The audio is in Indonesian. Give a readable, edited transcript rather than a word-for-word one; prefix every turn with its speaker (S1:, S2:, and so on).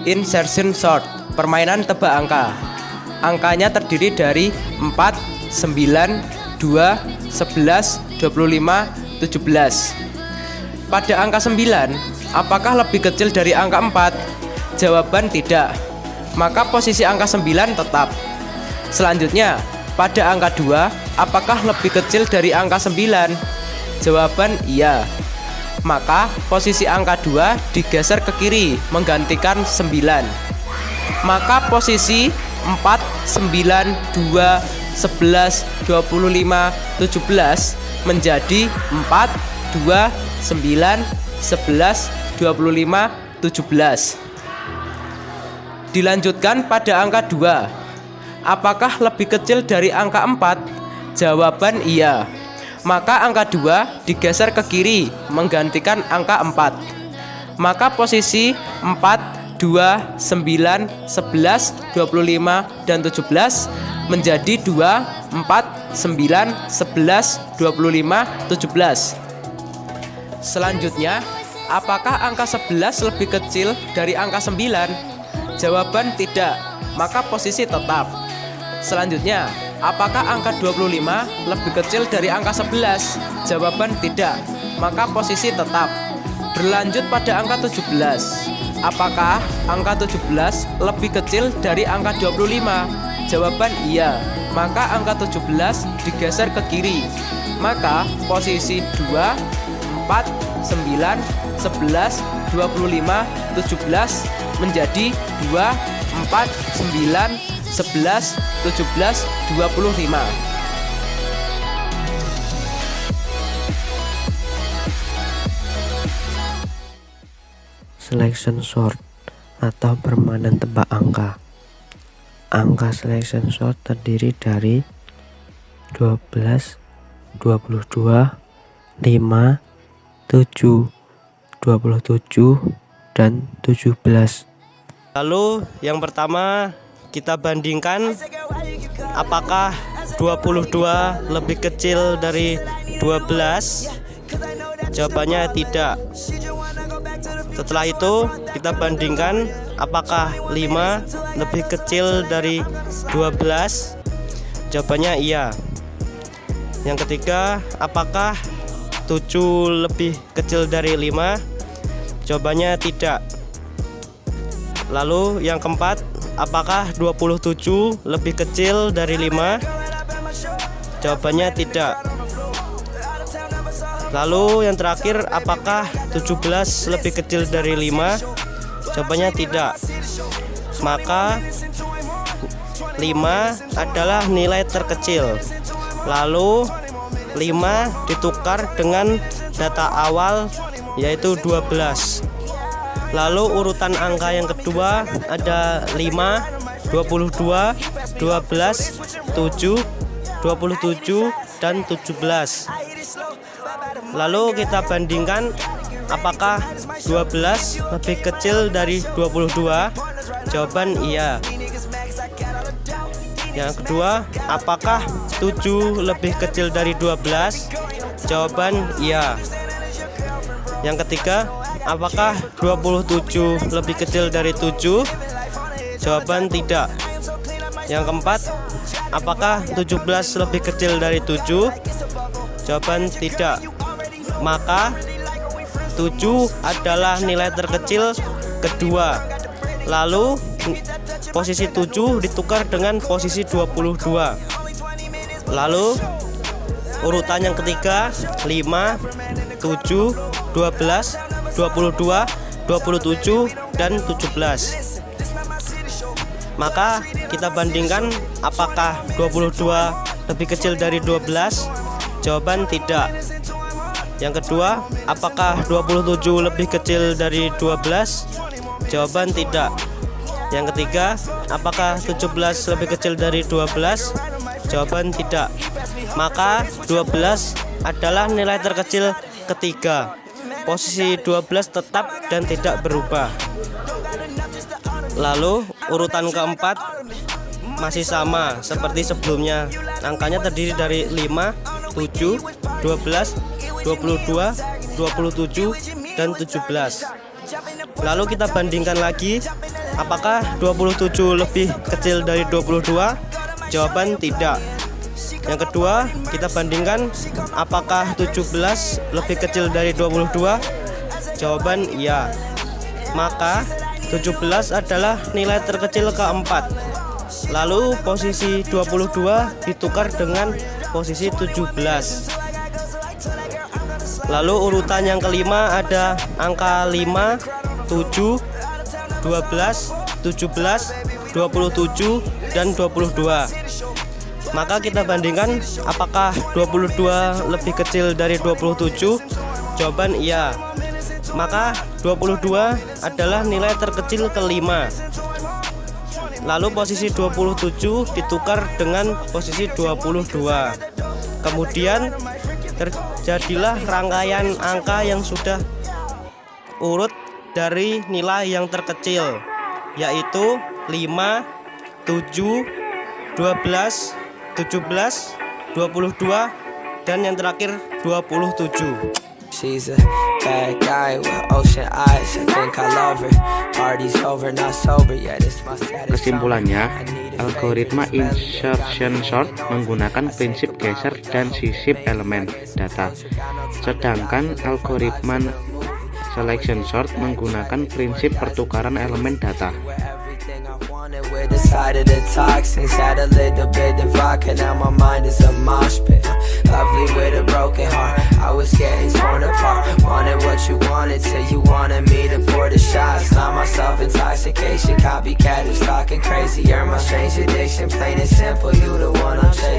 S1: Insertion sort, permainan tebak angka. Angkanya terdiri dari 4, 9, 2, 11, 25, 17. Pada angka 9, apakah lebih kecil dari angka 4? Jawaban tidak. Maka posisi angka 9 tetap. Selanjutnya, pada angka 2, apakah lebih kecil dari angka 9? Jawaban iya. Maka posisi angka 2 digeser ke kiri menggantikan 9. Maka posisi 4, 9, 2, 11, 25, 17 menjadi 4, 2, 9, 11, 25, 17. Dilanjutkan pada angka 2. Apakah lebih kecil dari angka 4? Jawaban iya. Maka angka 2 digeser ke kiri menggantikan angka 4. Maka posisi 4, 2, 9, 11, 25, dan 17 menjadi 2, 4, 9, 11, 25, 17. Selanjutnya, apakah angka 11 lebih kecil dari angka 9? Jawaban tidak, maka posisi tetap. Selanjutnya, apakah angka 25 lebih kecil dari angka 11? Jawaban tidak, maka posisi tetap. Berlanjut pada angka 17. Apakah angka 17 lebih kecil dari angka 25? Jawaban iya, maka angka 17 digeser ke kiri. Maka posisi 2, 4, 9, 11, 25, 17 menjadi 2, 4, 9, 11, 17, 25.
S2: Selection sort atau permainan tebak angka. Angka selection sort terdiri dari 12, 22, 5, 7, 27, dan 17.
S3: Lalu yang pertama kita bandingkan apakah 22 lebih kecil dari 12? Jawabannya tidak. Setelah itu kita bandingkan apakah 5 lebih kecil dari 12? Jawabannya iya. Yang ketiga, apakah 7 lebih kecil dari 5? Jawabannya tidak. Lalu yang keempat, apakah 27 lebih kecil dari 5? Jawabannya tidak. Lalu yang terakhir, apakah 17 lebih kecil dari 5? Jawabannya tidak. Maka 5 adalah nilai terkecil. Lalu 5 ditukar dengan data awal yaitu 12. Lalu urutan angka yang kedua ada 5, 22, 12, 7, 27, dan 17. Lalu kita bandingkan apakah 12 lebih kecil dari 22? Jawaban iya. Yang kedua, apakah 7 lebih kecil dari 12? Jawaban iya. Yang ketiga, apakah 27 lebih kecil dari 7? Jawaban tidak. Yang keempat, apakah 17 lebih kecil dari 7? Jawaban tidak. Maka 7 adalah nilai terkecil kedua. Lalu posisi 7 ditukar dengan posisi 22. Lalu urutan yang ketiga 5, 7, 12, 22, 27, dan 17. Maka kita bandingkan apakah 22 lebih kecil dari 12? Jawaban tidak. Yang kedua, apakah 27 lebih kecil dari 12? Jawaban tidak. Yang ketiga, apakah 17 lebih kecil dari 12? Jawaban tidak. Maka 12 adalah nilai terkecil ketiga. Posisi 12 tetap dan tidak berubah. Lalu urutan keempat masih sama seperti sebelumnya. Angkanya terdiri dari 5, 7, 12, 22, 27, dan 17. Lalu kita bandingkan lagi Apakah 27 lebih kecil dari 22? Jawaban tidak. Yang kedua, kita bandingkan apakah 17 lebih kecil dari 22? Jawaban iya. Maka 17 adalah nilai terkecil keempat. Lalu posisi 22 ditukar dengan posisi 17. Lalu urutan yang kelima ada angka 5, 7, 12, 17, 27, dan 22. Maka kita bandingkan apakah 22 lebih kecil dari 27? Jawaban iya. Maka 22 adalah nilai terkecil kelima. Lalu posisi 27 ditukar dengan posisi 22. Kemudian terjadilah rangkaian angka yang sudah urut dari nilai yang terkecil, yaitu 5, 7, 12, 17, 22, dan yang terakhir 27.
S4: She's a bad guy with ocean eyes. I think I love her. Party's over, not sober yet. It's my status.
S5: Kesimpulannya, algoritma insertion sort menggunakan prinsip geser dan sisip elemen data, sedangkan algoritma selection sort menggunakan prinsip pertukaran elemen data.
S4: We're the side of the toxins, had a little bit of vodka, now my mind is a mosh pit. Lovely with a broken heart, I was getting torn apart. Wanted what you wanted till you wanted me to pour the shots. Not my self-intoxication, copycat who's talking crazy. You're my strange addiction, plain and simple, you the one I'm chasing.